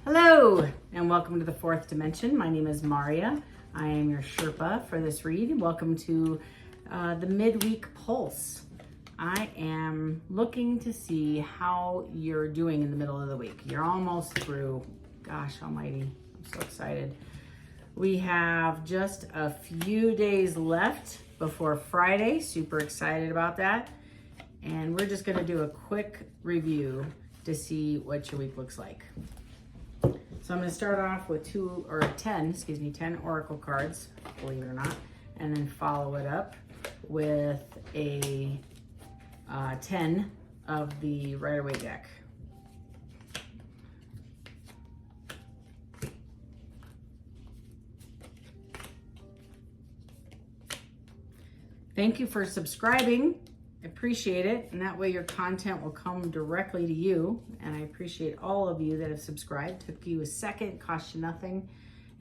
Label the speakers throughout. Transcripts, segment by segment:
Speaker 1: Hello, and welcome to the fourth dimension. My name is Maria. I am your Sherpa for this read. Welcome to the midweek pulse. I am looking to see how you're doing in the middle of the week. You're almost through. Gosh almighty, I'm so excited. We have just a few days left before Friday. Super excited about that. And we're just going to do a quick review to see what your week looks like. So I'm going to start off with 10 oracle cards, believe it or not, and then follow it up with a 10 of the Rider Waite deck. Thank you for subscribing. I appreciate it, and that way your content will come directly to you. And I appreciate all of you that have subscribed. Took you a second, cost you nothing.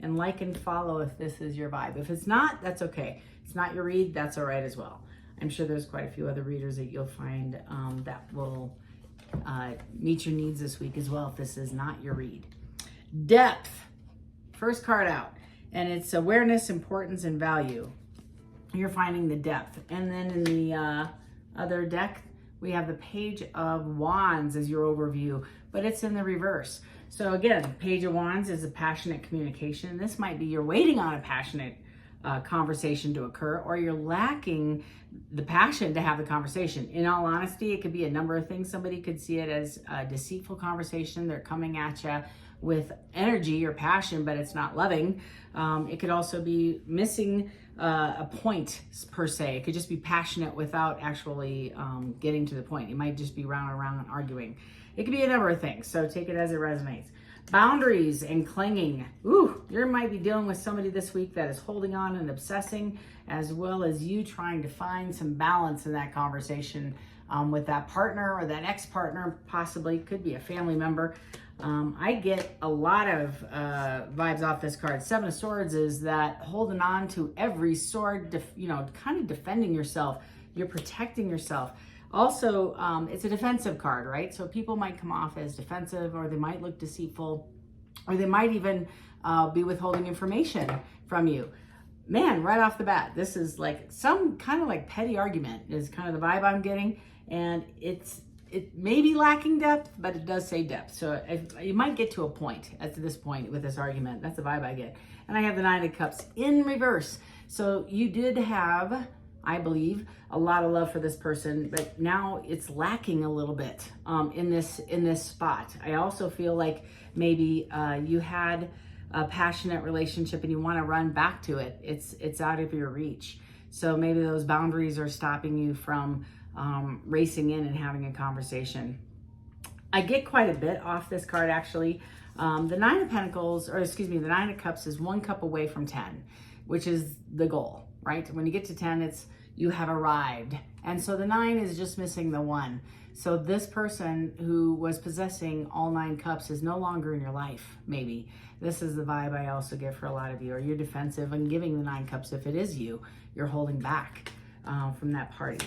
Speaker 1: And like and follow if this is your vibe. If it's not, that's okay. It's not your read, that's all right as well. I'm sure there's quite a few other readers that you'll find that will meet your needs this week as well if this is not your read. Depth, first card out, and it's awareness, importance, and value. You're finding the depth. And then in the other deck, we have the Page of Wands as your overview, but it's in the reverse. So again, Page of Wands is a passionate communication. This might be you're waiting on a passionate conversation to occur, or you're lacking the passion to have the conversation. In all honesty, it could be a number of things. Somebody could see it as a deceitful conversation. They're coming at you with energy or passion, but it's not loving. It could also be missing a point per se. It could just be passionate without actually getting to the point. It might just be round and round and arguing. It could be a number of things, so take it as it resonates. Boundaries and clinging. Ooh, you might be dealing with somebody this week that is holding on and obsessing, as well as you trying to find some balance in that conversation with that partner or that ex-partner, possibly. Could be a family member. I get a lot of vibes off this card. Seven of Swords is that holding on to every sword, kind of defending yourself. You're protecting yourself. Also, it's a defensive card, right? So people might come off as defensive, or they might look deceitful, or they might even be withholding information from you. Man, right off the bat, this is like some kind of like petty argument is kind of the vibe I'm getting. And it may be lacking depth, but it does say depth. So you might get to a point at this point with this argument. That's the vibe I get. And I have the Nine of Cups in reverse. So you did have, I believe, a lot of love for this person, but now it's lacking a little bit in this spot. I also feel like maybe you had a passionate relationship and you want to run back to it. It's out of your reach. So maybe those boundaries are stopping you from racing in and having a conversation. I get quite a bit off this card, actually. The Nine of Pentacles, the Nine of Cups is 1 cup away from 10, which is the goal, right? When you get to 10, it's you have arrived. And so the 9 is just missing the 1. So this person who was possessing all 9 cups is no longer in your life, maybe. This is the vibe I also get for a lot of you. Or you're defensive and giving the 9 cups. If it is you, you're holding back from that party.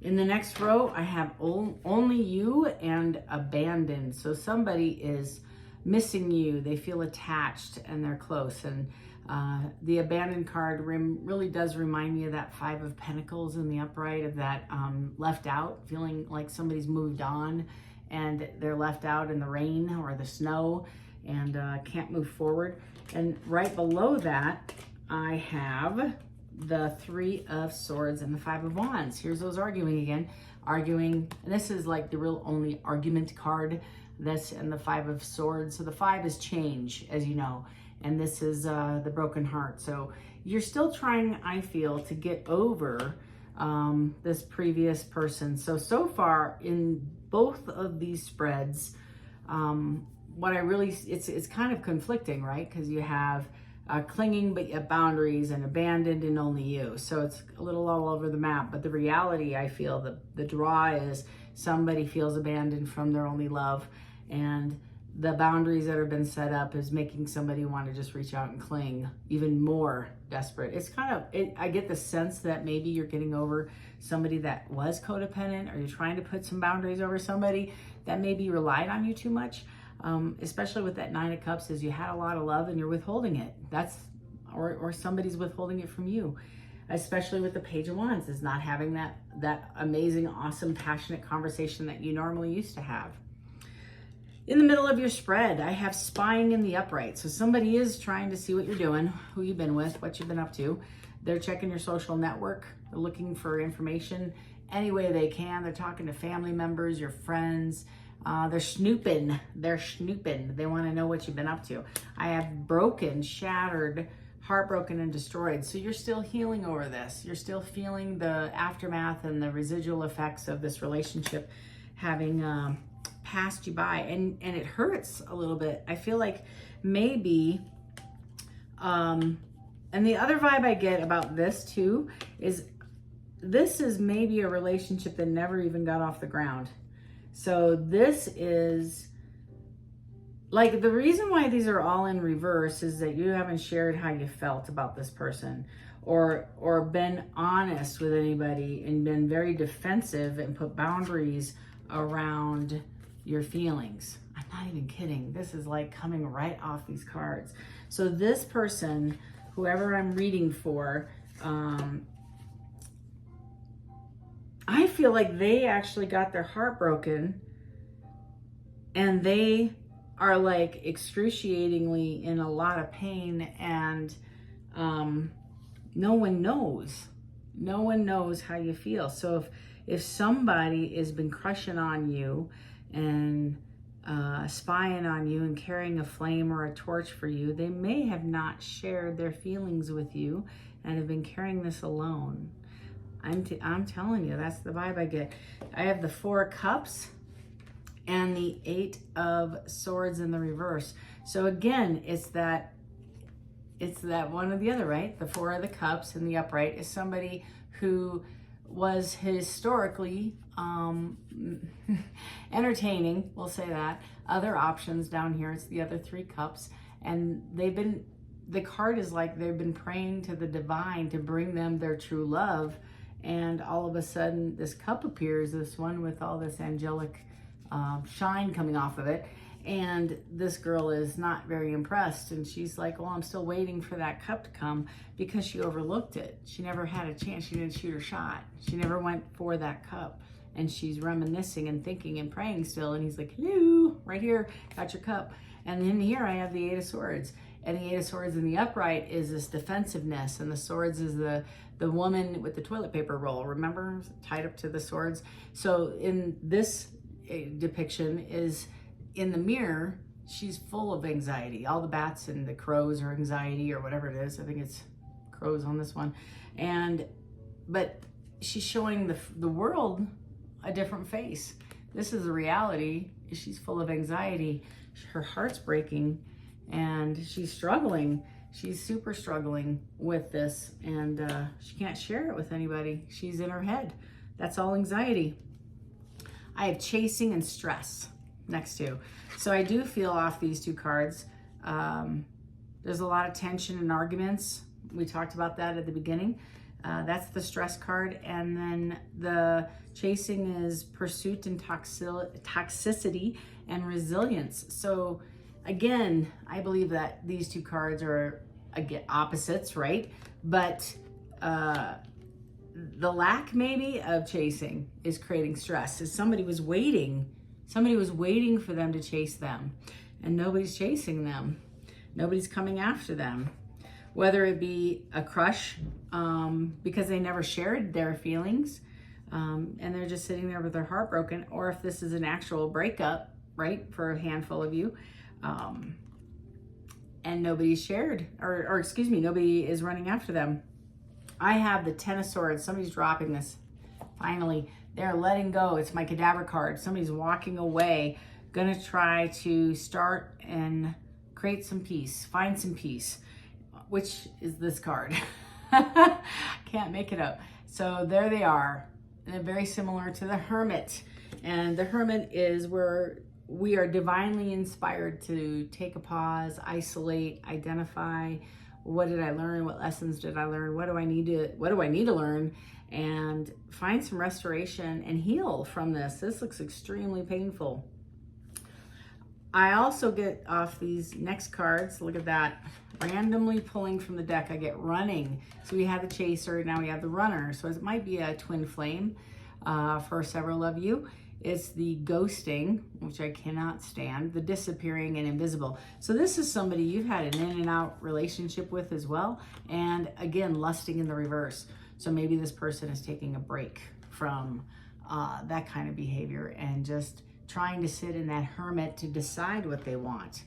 Speaker 1: In the next row, I have only you and abandoned. So somebody is missing you. They feel attached and they're close. And the abandoned card really does remind me of that 5 of Pentacles in the upright, of that left out, feeling like somebody's moved on and they're left out in the rain or the snow and can't move forward. And right below that, I have the 3 of Swords and the 5 of Wands. Here's those arguing again. Arguing, and this is like the real only argument card. This and the 5 of Swords. So the 5 is change, as you know. And this is the broken heart. So you're still trying, I feel, to get over this previous person. So far in both of these spreads, it's kind of conflicting, right? Because you have clinging, but yet boundaries, and abandoned and only you. So it's a little all over the map. But the reality, I feel, the draw is somebody feels abandoned from their only love, and the boundaries that have been set up is making somebody want to just reach out and cling even more desperate. It's kind of, I get the sense that maybe you're getting over somebody that was codependent, or you're trying to put some boundaries over somebody that maybe relied on you too much. especially with that Nine of Cups, is you had a lot of love and you're withholding it. Or somebody's withholding it from you. Especially with the Page of Wands, is not having that amazing, awesome, passionate conversation that you normally used to have. In the middle of your spread, I have spying in the upright. So somebody is trying to see what you're doing, who you've been with, what you've been up to. They're checking your social network. They're looking for information any way they can. They're talking to family members, your friends. They're snooping. They want to know what you've been up to. I have broken, shattered, heartbroken, and destroyed. So you're still healing over this. You're still feeling the aftermath and the residual effects of this relationship having passed you by, and it hurts a little bit. I feel like maybe and the other vibe I get about this too is this is maybe a relationship that never even got off the ground. So this is like, the reason why these are all in reverse is that you haven't shared how you felt about this person, or been honest with anybody, and been very defensive and put boundaries around your feelings. I'm not even kidding. This is like coming right off these cards. So this person, whoever I'm reading for, I feel like they actually got their heart broken, and they are like excruciatingly in a lot of pain, and no one knows how you feel. So if somebody has been crushing on you and spying on you and carrying a flame or a torch for you, they may have not shared their feelings with you and have been carrying this alone. I'm telling you, that's the vibe I get. I have the Four of Cups and the Eight of Swords in the reverse. So again, it's that one or the other, right? The Four of the Cups in the upright is somebody who was historically entertaining, we'll say that. Other options down here, it's the other Three Cups, and the card is like they've been praying to the divine to bring them their true love, and all of a sudden this cup appears, this one with all this angelic shine coming off of it, and this girl is not very impressed, and she's like, well, I'm still waiting for that cup to come, because she overlooked it. She never had a chance. She didn't shoot her shot. She never went for that cup, and she's reminiscing and thinking and praying still, and he's like, hello, right here, got your cup. And then here I have the Eight of Swords, and the Eight of Swords in the upright is this defensiveness, and the swords is the woman with the toilet paper roll, remember, tied up to the swords. So in this depiction is in the mirror, she's full of anxiety. All the bats and the crows are anxiety, or whatever it is. I think it's crows on this one. But she's showing the world a different face. This is the reality. She's full of anxiety. Her heart's breaking, and she's struggling. She's super struggling with this, and she can't share it with anybody. She's in her head. That's all anxiety. I have chasing and stress next to. So I do feel off these two cards. There's a lot of tension and arguments. We talked about that at the beginning. That's the stress card. And then the chasing is pursuit and toxicity and resilience. So again, I believe that these two cards are opposites, right? But the lack maybe of chasing is creating stress. So somebody was waiting for them to chase them, and nobody's chasing them. Nobody's coming after them. Whether it be a crush, because they never shared their feelings, and they're just sitting there with their heart broken, or if this is an actual breakup, right, for a handful of you, and nobody's shared, or excuse me, nobody is running after them. I have the Ten of Swords. Somebody's dropping this. Finally, they're letting go. It's my Cadaver card. Somebody's walking away, gonna try to start and create some peace, find some peace, which is this card. Can't make it up. So there they are. And they're very similar to the Hermit. And the Hermit is where we are divinely inspired to take a pause, isolate, identify, what did I learn? What lessons did I learn? What do I need to learn? And find some restoration and heal from this. This looks extremely painful. I also get off these next cards, look at that, randomly pulling from the deck, I get running. So we have the chaser, now we have the runner. So it might be a twin flame for several of you. It's the ghosting, which I cannot stand, the disappearing and invisible. So this is somebody you've had an in and out relationship with as well. And again, lusting in the reverse. So maybe this person is taking a break from that kind of behavior and just trying to sit in that hermit to decide what they want,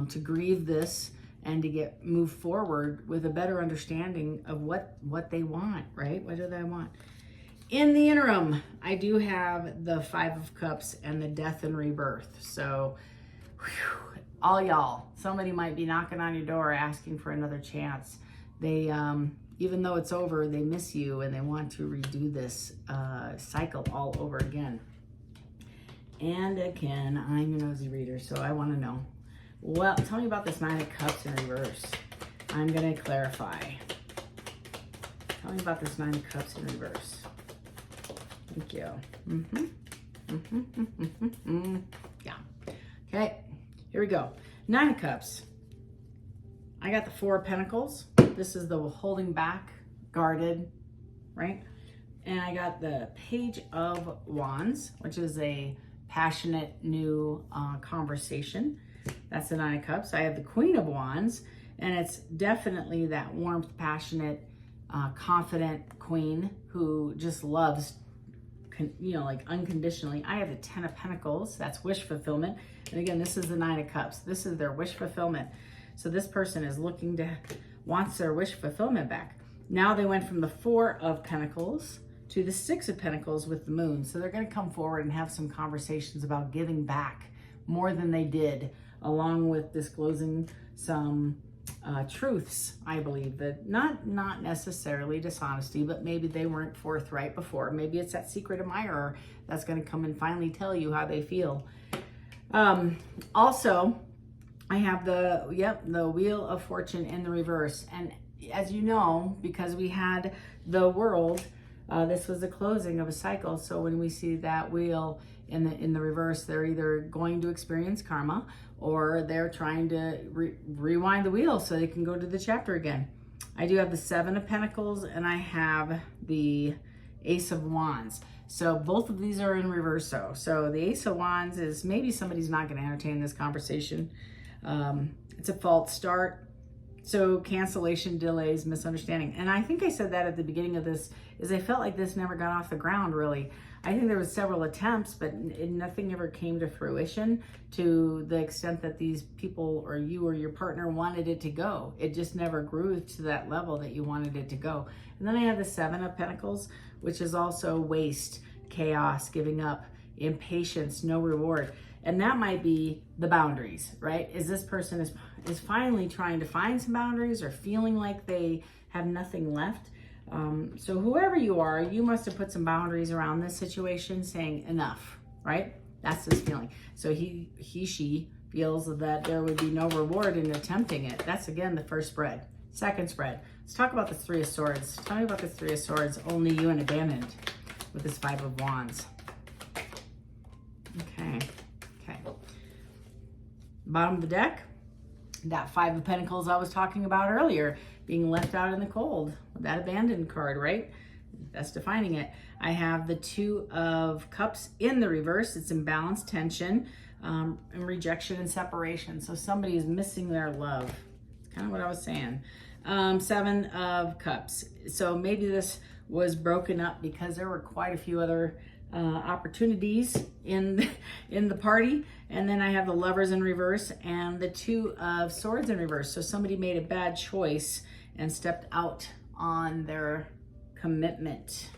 Speaker 1: to grieve this and to move forward with a better understanding of what they want, right? What do they want? In the interim, I do have the Five of Cups and the Death and Rebirth. So whew, all y'all, somebody might be knocking on your door asking for another chance. They, even though it's over, they miss you and they want to redo this cycle all over again. And again, I'm your nosy reader, so I want to know. Well, tell me about this Nine of Cups in reverse. I'm going to clarify. Tell me about this Nine of Cups in reverse. Thank you. Yeah. Okay, here we go. Nine of Cups. I got the Four of Pentacles. This is the holding back, guarded, right? And I got the Page of Wands, which is a passionate new conversation. That's the Nine of Cups. I have the Queen of Wands, and it's definitely that warmth, passionate, confident queen who just loves, like unconditionally. I have the Ten of Pentacles. That's wish fulfillment. And again, this is the Nine of Cups. This is their wish fulfillment. So this person is wants their wish fulfillment back. Now they went from the Four of Pentacles to the Six of Pentacles with the Moon. So they're going to come forward and have some conversations about giving back more than they did, along with disclosing some truths, I believe, that not necessarily dishonesty, but maybe they weren't forthright before. Maybe it's that secret admirer that's going to come and finally tell you how they feel. Also, I have the Wheel of Fortune in the reverse. And as you know, because we had the World, this was the closing of a cycle. So when we see that wheel in the reverse, they're either going to experience karma or they're trying to rewind the wheel so they can go to the chapter again. I do have the Seven of Pentacles and I have the Ace of Wands. So both of these are in reverse. So the Ace of Wands is maybe somebody's not going to entertain this conversation. It's a false start. So cancellation, delays, misunderstanding. And I think I said that at the beginning of this, is I felt like this never got off the ground really. I think there was several attempts, but nothing ever came to fruition to the extent that these people or you or your partner wanted it to go. It just never grew to that level that you wanted it to go. And then I have the Seven of Pentacles, which is also waste, chaos, giving up, impatience, no reward. And that might be the boundaries, right? Is this person is finally trying to find some boundaries or feeling like they have nothing left. So whoever you are, you must have put some boundaries around this situation saying enough, right? That's this feeling. So she feels that there would be no reward in attempting it. That's again, the first spread. Second spread. Let's talk about the Three of Swords. Tell me about the Three of Swords, only you and abandoned with this Five of Wands. Okay. Bottom of the deck, that Five of Pentacles I was talking about earlier, being left out in the cold, that abandoned card, right? That's defining it. I have the Two of Cups in the reverse. It's imbalance, tension, and rejection and separation. So somebody is missing their love. It's kind of what I was saying. Seven of Cups. So maybe this was broken up because there were quite a few other opportunities in the party. And then I have the Lovers in reverse and the Two of Swords in reverse. So somebody made a bad choice and stepped out on their commitment.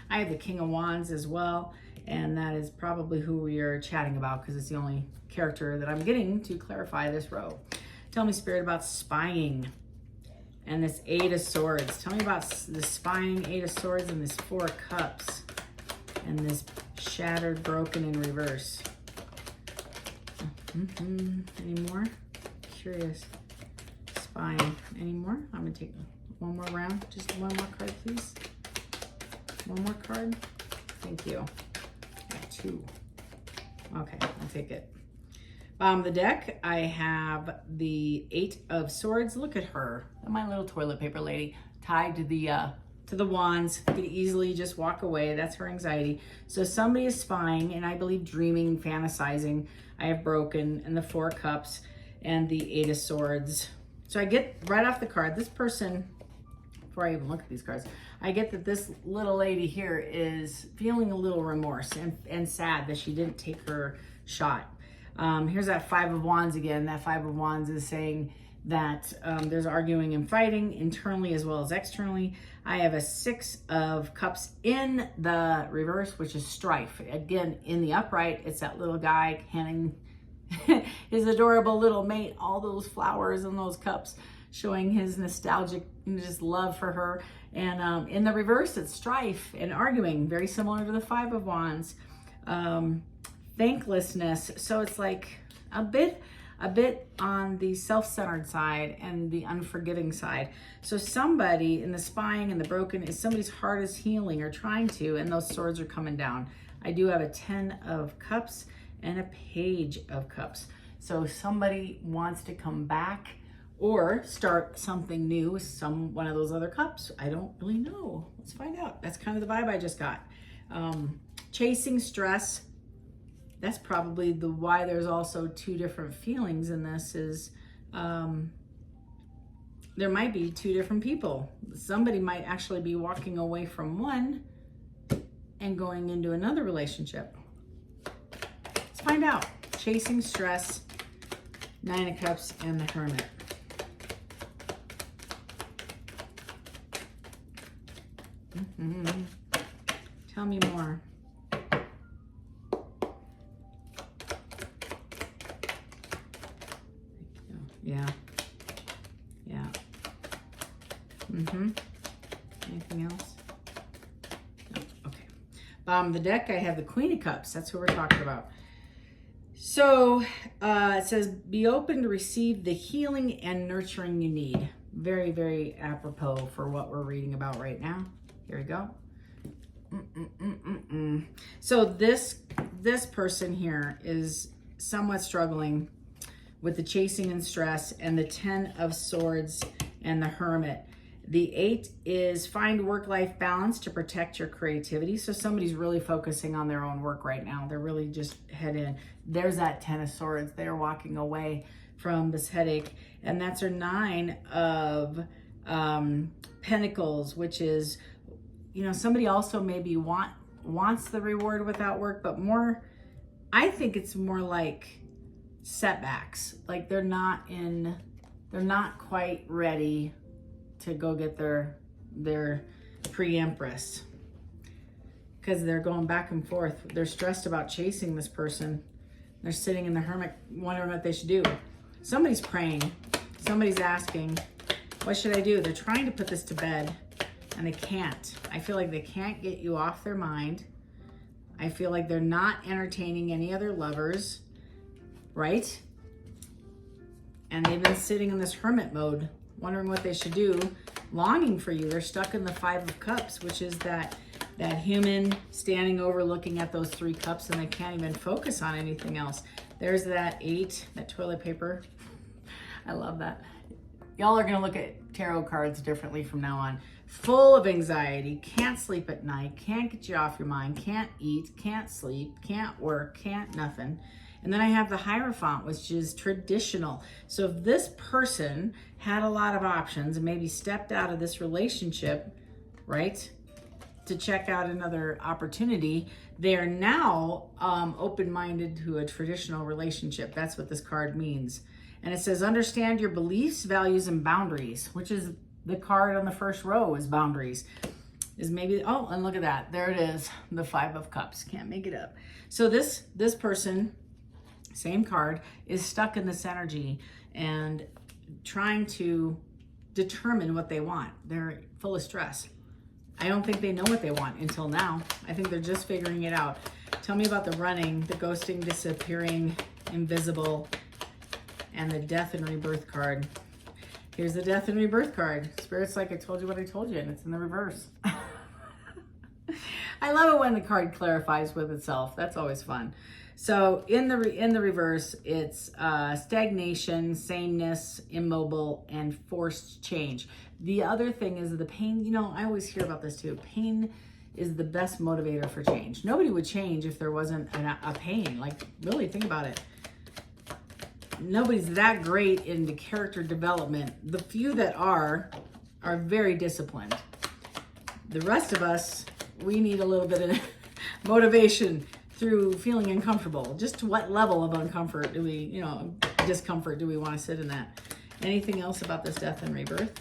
Speaker 1: I have the King of Wands as well, and that is probably who we are chatting about because it's the only character that I'm getting to clarify this row. Tell me, Spirit, about spying and this Eight of Swords. Tell me about the spying, Eight of Swords, and this Four of Cups and this shattered, broken in reverse. Any more? Curious. Spying. Any more? I'm gonna take one more round. Just one more card, please. One more card. Thank you. Got two. Okay, I'll take it. Bottom of the deck, I have the Eight of Swords. Look at her, my little toilet paper lady, tied to the wands. Could easily just walk away. That's her anxiety. So somebody is spying, and I believe dreaming, fantasizing. I have Broken, and the Four of Cups, and the Eight of Swords. So I get right off the card, this person, before I even look at these cards, I get that this little lady here is feeling a little remorse and sad that she didn't take her shot. Here's that Five of Wands again. That Five of Wands is saying that there's arguing and fighting internally as well as externally. I have a Six of Cups in the reverse, which is strife. Again, in the upright, it's that little guy handing his adorable little mate all those flowers and those cups, showing his nostalgic just love for her. And in the reverse, it's strife and arguing, very similar to the Five of Wands. Thanklessness. So it's like a bit on the self-centered side and the unforgiving side. So somebody in the spying and the broken is somebody's heart is healing or trying to, and those swords are coming down. I do have a 10 of Cups and a Page of Cups. So somebody wants to come back or start something new with one of those other cups. I don't really know. Let's find out. That's kind of the vibe I just got. Chasing stress. That's probably why there's also two different feelings in this is there might be two different people. Somebody might actually be walking away from one and going into another relationship. Let's find out. Chasing stress, Nine of Cups, and the Hermit. Tell me more. Yeah. Anything else? No. Okay. Bottom of the deck, I have the Queen of Cups. That's what we're talking about. So it says, be open to receive the healing and nurturing you need. Very, very apropos for what we're reading about right now. Here we go. So this person here is somewhat struggling with the chasing and stress, and the 10 of Swords and the Hermit. The 8 is find work-life balance to protect your creativity. So somebody's really focusing on their own work right now. They're really just head in. There's that 10 of Swords. They're walking away from this headache. And that's her 9 of Pentacles, which is, you know, somebody also maybe wants the reward without work, but more, I think it's more like setbacks. Like they're not quite ready to go get their pre-empress because they're going back and forth. They're stressed about chasing this person. They're sitting in the Hermit wondering what they should do. Somebody's praying. Somebody's asking, what should I do? They're trying to put this to bed and they can't. I feel like they can't get you off their mind. I feel like they're not entertaining any other lovers. Right? And they've been sitting in this hermit mode, wondering what they should do, longing for you. They're stuck in the Five of Cups, which is that human standing over looking at those 3 cups, and they can't even focus on anything else. There's that 8, that toilet paper. I love that. Y'all are going to look at tarot cards differently from now on. Full of anxiety, can't sleep at night, can't get you off your mind, can't eat, can't sleep, can't work, can't nothing. And then I have the Hierophant, which is traditional. So if this person had a lot of options and maybe stepped out of this relationship, right, to check out another opportunity, they are now open-minded to a traditional relationship. That's what this card means. And it says, understand your beliefs, values, and boundaries, which is the card on the first row is boundaries. Is maybe, oh, and look at that. There it is, the Five of Cups. Can't make it up. So this person, same card, is stuck in this energy and trying to determine what they want. They're full of stress. I don't think they know what they want until now. I think they're just figuring it out. Tell me about the running, the ghosting, disappearing, invisible, and the Death and Rebirth card. Here's the Death and Rebirth card. Spirit's like, I told you what I told you, and it's in the reverse. I love it when the card clarifies with itself. That's always fun. So in the reverse, it's stagnation, sameness, immobile, and forced change. The other thing is the pain. You know, I always hear about this too. Pain is the best motivator for change. Nobody would change if there wasn't a pain. Like, really think about it. Nobody's that great into character development. The few that are very disciplined. The rest of us, we need a little bit of motivation through feeling uncomfortable. Just to what level of uncomfort do we, discomfort do we want to sit in that? Anything else about this death and rebirth?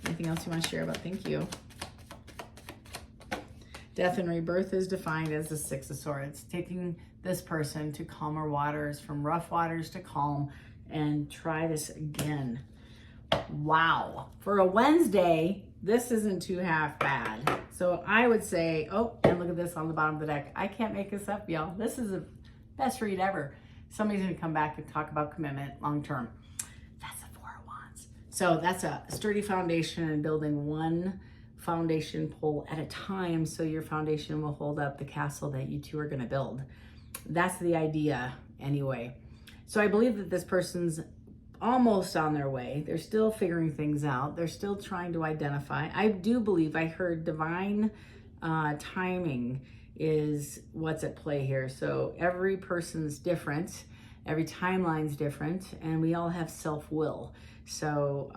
Speaker 1: Anything else you want to share about? Thank you. Death and rebirth is defined as the Six of Swords, taking this person to calmer waters, from rough waters to calm, and try this again. Wow. For a Wednesday, this isn't too half bad. So I would say, oh, and look at this on the bottom of the deck. I can't make this up, y'all. This is the best read ever. Somebody's going to come back and talk about commitment long term. That's the Four of Wands. So that's a sturdy foundation and building one foundation pole at a time so your foundation will hold up the castle that you two are going to build. That's the idea anyway. So I believe that this person's almost on their way. They're still figuring things out. They're still trying to identify. I do believe I heard divine timing is what's at play here. So every person's different. Every timeline's different, and we all have self-will. So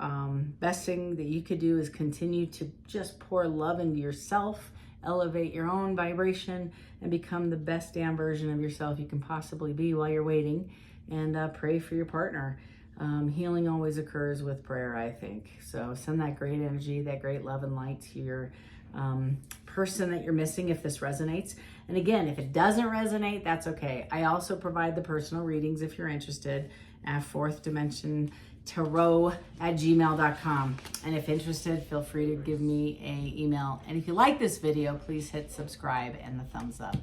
Speaker 1: best thing that you could do is continue to just pour love into yourself, elevate your own vibration, and become the best damn version of yourself you can possibly be while you're waiting, and pray for your partner. Healing always occurs with prayer, I think. So send that great energy, that great love and light to your person that you're missing if this resonates. And again, if it doesn't resonate, that's okay. I also provide the personal readings if you're interested at fourthdimensiontarot@gmail.com. And if interested, feel free to give me an email. And if you like this video, please hit subscribe and the thumbs up.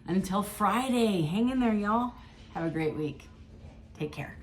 Speaker 1: Until Friday, hang in there, y'all. Have a great week. Take care.